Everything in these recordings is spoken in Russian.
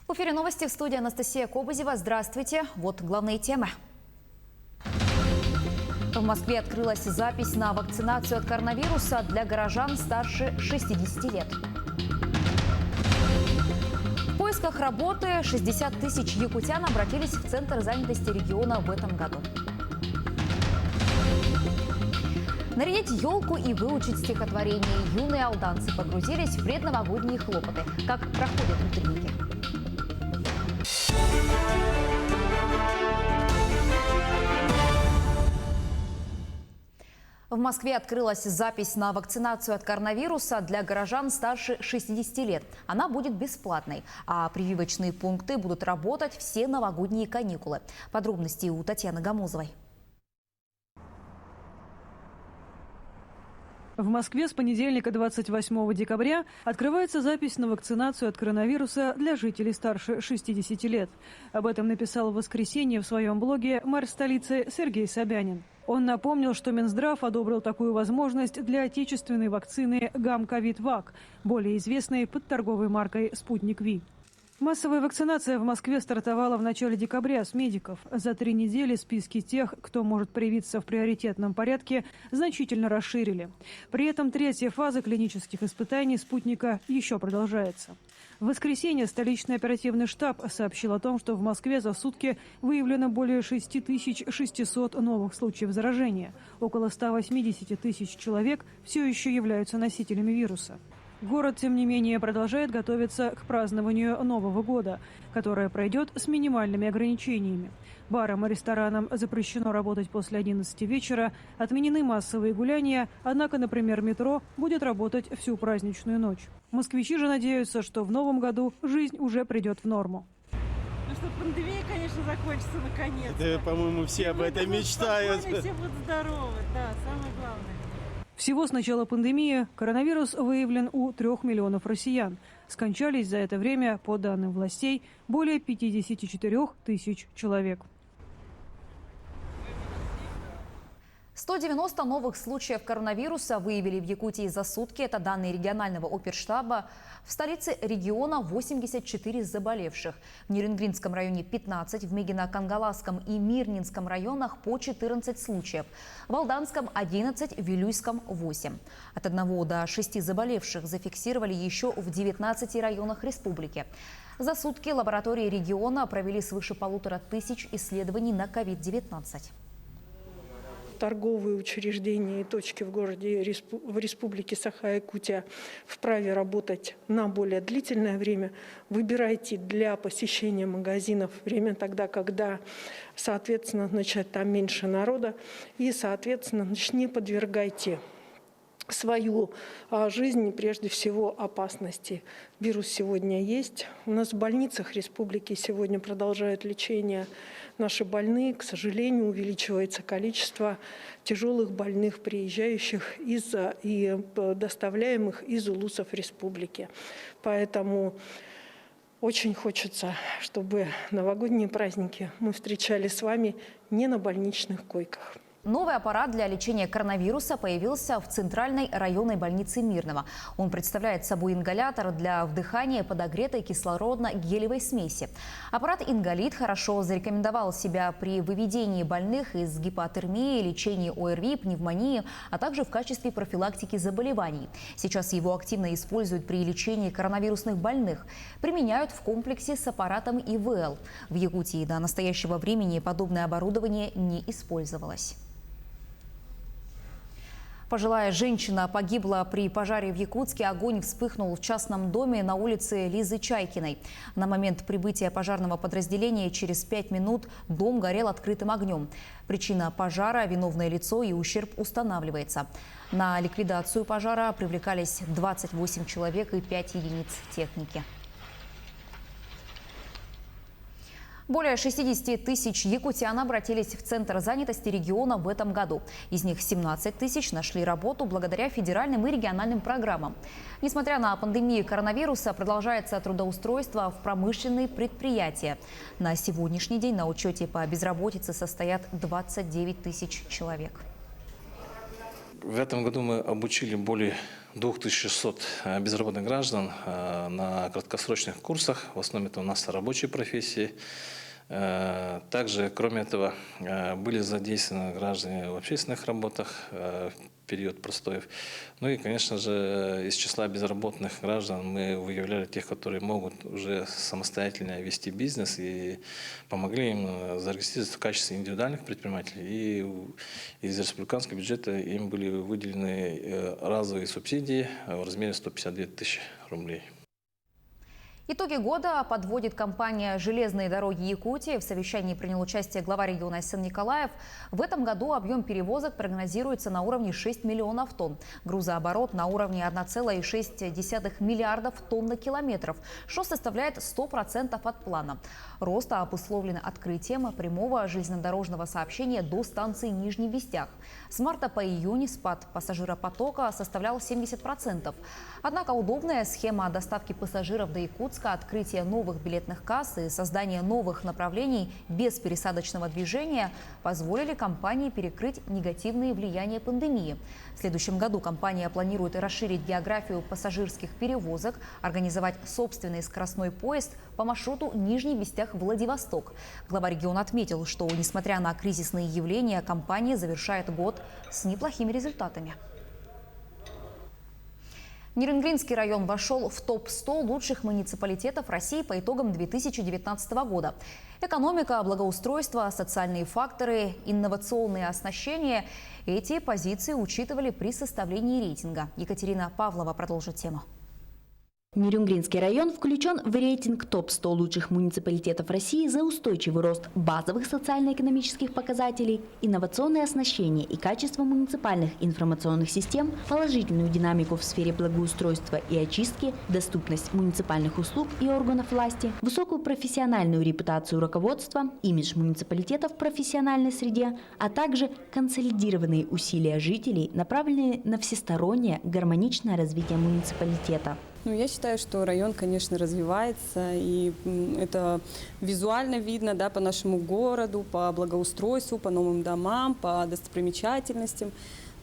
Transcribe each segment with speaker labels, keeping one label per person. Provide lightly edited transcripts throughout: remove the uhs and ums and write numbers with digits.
Speaker 1: В эфире новости, в студии Анастасия Кобызева. Здравствуйте. Вот главные темы. В Москве открылась запись на вакцинацию от коронавируса для горожан старше 60 лет. В поисках работы 60 тысяч якутян обратились в Центр занятости региона в этом году. Нарядить елку и выучить стихотворение. Юные алданцы погрузились в предновогодние хлопоты. Как проходят утренники? В Москве открылась запись на вакцинацию от коронавируса для горожан старше 60 лет. Она будет бесплатной, а прививочные пункты будут работать все новогодние каникулы. Подробности у Татьяны Гамузовой.
Speaker 2: В Москве с понедельника 28 декабря открывается запись на вакцинацию от коронавируса для жителей старше 60 лет. Об этом написал в воскресенье в своем блоге мэр столицы Сергей Собянин. Он напомнил, что Минздрав одобрил такую возможность для отечественной вакцины ГАМ-ковид-ВАК, более известной под торговой маркой «Спутник Ви». Массовая вакцинация в Москве стартовала в начале декабря с медиков. За 3 недели списки тех, кто может привиться в приоритетном порядке, значительно расширили. При этом третья фаза клинических испытаний спутника еще продолжается. В воскресенье столичный оперативный штаб сообщил о том, что в Москве за сутки выявлено более 6600 новых случаев заражения. Около 180 тысяч человек все еще являются носителями вируса. Город, тем не менее, продолжает готовиться к празднованию Нового года, которое пройдет с минимальными ограничениями. Барам и ресторанам запрещено работать после 11 вечера, отменены массовые гуляния, однако, например, метро будет работать всю праздничную ночь. Москвичи же надеются, что в новом году жизнь уже придет в норму.
Speaker 3: Ну что, пандемия, конечно, закончится наконец-то.
Speaker 4: Да, по-моему, все об этом мечтают.
Speaker 3: Все будут здоровы, да, самое главное.
Speaker 2: Всего с начала пандемии коронавирус выявлен у 3 миллионов россиян. Скончались за это время, по данным властей, более 54 тысяч человек.
Speaker 1: 190 новых случаев коронавируса выявили в Якутии за сутки. Это данные регионального оперштаба. В столице региона 84 заболевших. В Нерюнгринском районе 15, в Мегино-Кангаласском и Мирнинском районах по 14 случаев. В Алданском 11, в Вилюйском 8. От 1 до 6 заболевших зафиксировали еще в 19 районах республики. За сутки лаборатории региона провели свыше 1500 исследований на COVID-19.
Speaker 5: Торговые учреждения и точки в городе, в республике Саха-Якутия вправе работать на более длительное время. Выбирайте для посещения магазинов время тогда, когда, соответственно, там меньше народа. И, соответственно, не подвергайте свою жизнь, прежде всего, опасности. Вирус сегодня есть. У нас в больницах республики сегодня продолжают лечение наши больные. К сожалению, увеличивается количество тяжелых больных, приезжающих и доставляемых из улусов республики. Поэтому очень хочется, чтобы новогодние праздники мы встречали с вами не на больничных койках.
Speaker 1: Новый аппарат для лечения коронавируса появился в Центральной районной больнице Мирного. Он представляет собой ингалятор для вдыхания подогретой кислородно-гелевой смеси. Аппарат «Ингалит» хорошо зарекомендовал себя при выведении больных из гипотермии, лечении ОРВИ, пневмонии, а также в качестве профилактики заболеваний. Сейчас его активно используют при лечении коронавирусных больных. Применяют в комплексе с аппаратом ИВЛ. В Якутии до настоящего времени подобное оборудование не использовалось. Пожилая женщина погибла при пожаре в Якутске. Огонь вспыхнул в частном доме на улице Лизы Чайкиной. На момент прибытия пожарного подразделения через 5 минут дом горел открытым огнем. Причина пожара, виновное лицо и ущерб устанавливается. На ликвидацию пожара привлекались 28 человек и 5 единиц техники. Более 60 тысяч якутян обратились в Центр занятости региона в этом году. Из них 17 тысяч нашли работу благодаря федеральным и региональным программам. Несмотря на пандемию коронавируса, продолжается трудоустройство в промышленные предприятия. На сегодняшний день на учете по безработице состоят 29 тысяч человек.
Speaker 6: В этом году мы обучили более 2600 безработных граждан на краткосрочных курсах. В основном это у нас рабочие профессии. Также, кроме этого, были задействованы граждане в общественных работах в период простоев. Ну и, конечно же, из числа безработных граждан мы выявляли тех, которые могут уже самостоятельно вести бизнес, и помогли им зарегистрироваться в качестве индивидуальных предпринимателей. И из республиканского бюджета им были выделены разовые субсидии в размере 152 тысячи рублей.
Speaker 1: Итоги года подводит компания «Железные дороги Якутии». В совещании принял участие глава региона Айсен Николаев. В этом году объем перевозок прогнозируется на уровне 6 миллионов тонн. Грузооборот на уровне 1,6 миллиардов тонн на километров, что составляет 100% от плана. Рост обусловлен открытием прямого железнодорожного сообщения до станции Нижний Вестях. С марта по июнь спад пассажиропотока составлял 70%. Однако удобная схема доставки пассажиров до Якутска, открытие новых билетных касс и создание новых направлений без пересадочного движения позволили компании перекрыть негативные влияния пандемии. В следующем году компания планирует расширить географию пассажирских перевозок, организовать собственный скоростной поезд по маршруту Нижний Вестях-Владивосток. Глава региона отметил, что, несмотря на кризисные явления, компания завершает год с неплохими результатами. Нерюнгринский район вошел в топ-100 лучших муниципалитетов России по итогам 2019 года. Экономика, благоустройство, социальные факторы, инновационные оснащения – эти позиции учитывали при составлении рейтинга. Екатерина Павлова продолжит тему.
Speaker 7: Нерюнгринский район включен в рейтинг топ-100 лучших муниципалитетов России за устойчивый рост базовых социально-экономических показателей, инновационное оснащение и качество муниципальных информационных систем, положительную динамику в сфере благоустройства и очистки, доступность муниципальных услуг и органов власти, высокую профессиональную репутацию руководства, имидж муниципалитета в профессиональной среде, а также консолидированные усилия жителей, направленные на всестороннее гармоничное развитие муниципалитета.
Speaker 8: Я считаю, что район, конечно, развивается, и это визуально видно, да, по нашему городу, по благоустройству, по новым домам, по достопримечательностям.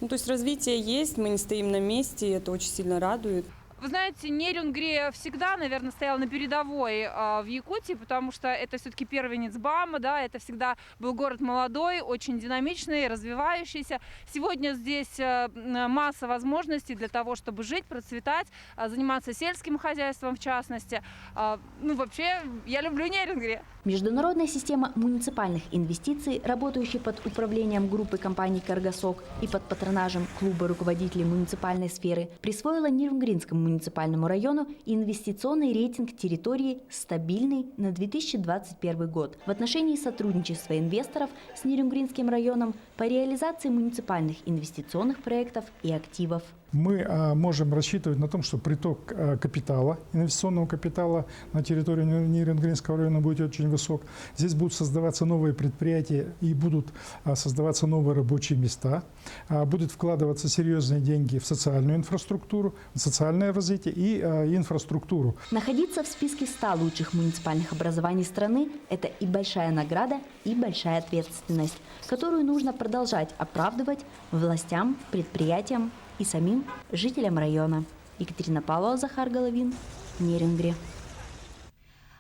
Speaker 8: То есть развитие есть, мы не стоим на месте, и это очень сильно радует.
Speaker 9: Вы знаете, Нерюнгри всегда, наверное, стоял на передовой в Якутии, потому что это все-таки первенец БАМа, да, это всегда был город молодой, очень динамичный, развивающийся. Сегодня здесь масса возможностей для того, чтобы жить, процветать, заниматься сельским хозяйством в частности. Вообще, я люблю Нерюнгри.
Speaker 7: Международная система муниципальных инвестиций, работающая под управлением группы компаний «Каргасок» и под патронажем клуба руководителей муниципальной сферы, присвоила Нерюнгринскому муниципальному району инвестиционный рейтинг территории «Стабильный» на 2021 год в отношении сотрудничества инвесторов с Нерюнгринским районом по реализации муниципальных инвестиционных проектов и активов.
Speaker 10: Мы можем рассчитывать на том, что приток капитала, инвестиционного капитала на территорию Нерюнгринского района будет очень высок. Здесь будут создаваться новые предприятия и будут создаваться новые рабочие места. Будут вкладываться серьезные деньги в социальную инфраструктуру, в социальное развитие и инфраструктуру.
Speaker 7: Находиться в списке 100 лучших муниципальных образований страны – это и большая награда, и большая ответственность, которую нужно продолжать оправдывать властям, предприятиям и самим жителям района. Екатерина Павлова, Захар Головин, Нерюнгри.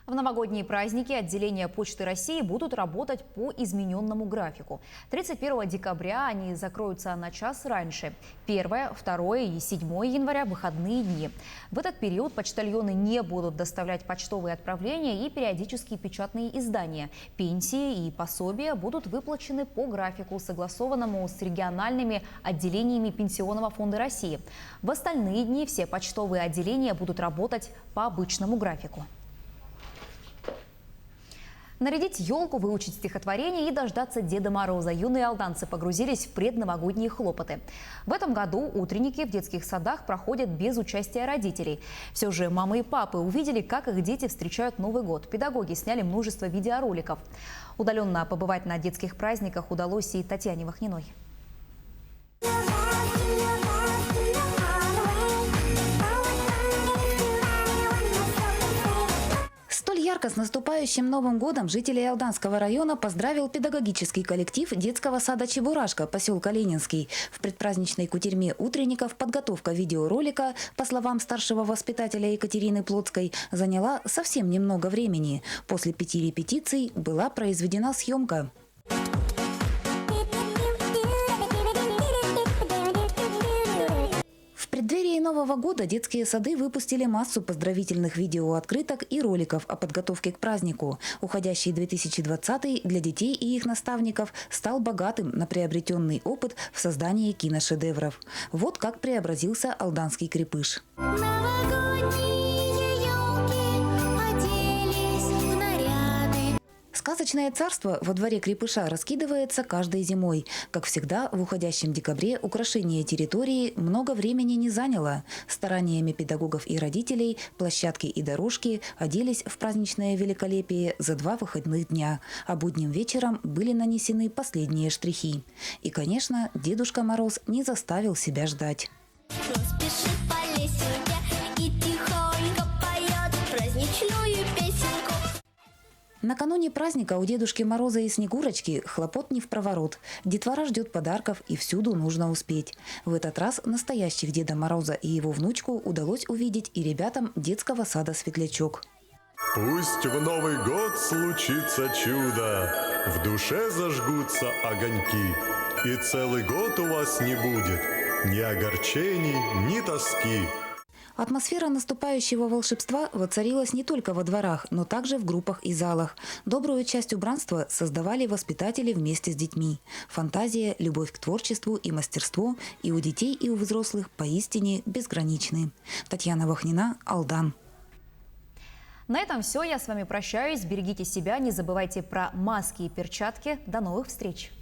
Speaker 1: В новогодние праздники отделения Почты России будут работать по измененному графику. 31 декабря они закроются на час раньше. 1, 2 и 7 января – выходные дни. В этот период почтальоны не будут доставлять почтовые отправления и периодические печатные издания. Пенсии и пособия будут выплачены по графику, согласованному с региональными отделениями Пенсионного фонда России. В остальные дни все почтовые отделения будут работать по обычному графику. Нарядить елку, выучить стихотворение и дождаться Деда Мороза. Юные алданцы погрузились в предновогодние хлопоты. В этом году утренники в детских садах проходят без участия родителей. Все же мамы и папы увидели, как их дети встречают Новый год. Педагоги сняли множество видеороликов. Удаленно побывать на детских праздниках удалось и Татьяне Вахниной.
Speaker 11: Ярко с наступающим Новым годом жителей Алданского района поздравил педагогический коллектив детского сада «Чебурашка» поселка Ленинский. В предпраздничной кутерьме утренников подготовка видеоролика, по словам старшего воспитателя Екатерины Плотской, заняла совсем немного времени. После 5 репетиций была произведена съемка. В преддверии Нового года детские сады выпустили массу поздравительных видеооткрыток и роликов о подготовке к празднику. Уходящий 2020 для детей и их наставников стал богатым на приобретенный опыт в создании киношедевров. Вот как преобразился алданский крепыш. Сказочное царство во дворе крепыша раскидывается каждой зимой. Как всегда, в уходящем декабре украшение территории много времени не заняло. Стараниями педагогов и родителей площадки и дорожки оделись в праздничное великолепие за 2 выходных дня, а будним вечером были нанесены последние штрихи. И, конечно, Дедушка Мороз не заставил себя ждать.
Speaker 12: Спешит по лесенке и тихонько поет праздничную песенку.
Speaker 11: Накануне праздника у Дедушки Мороза и Снегурочки хлопот не впроворот. Детвора ждет подарков, и всюду нужно успеть. В этот раз настоящих Деда Мороза и его внучку удалось увидеть и ребятам детского сада «Светлячок».
Speaker 13: Пусть в Новый год случится чудо, в душе зажгутся огоньки, и целый год у вас не будет ни огорчений, ни тоски.
Speaker 11: Атмосфера наступающего волшебства воцарилась не только во дворах, но также в группах и залах. Добрую часть убранства создавали воспитатели вместе с детьми. Фантазия, любовь к творчеству и мастерству и у детей, и у взрослых поистине безграничны. Татьяна Вахнина, Алдан.
Speaker 1: На этом все. Я с вами прощаюсь. Берегите себя, не забывайте про маски и перчатки. До новых встреч!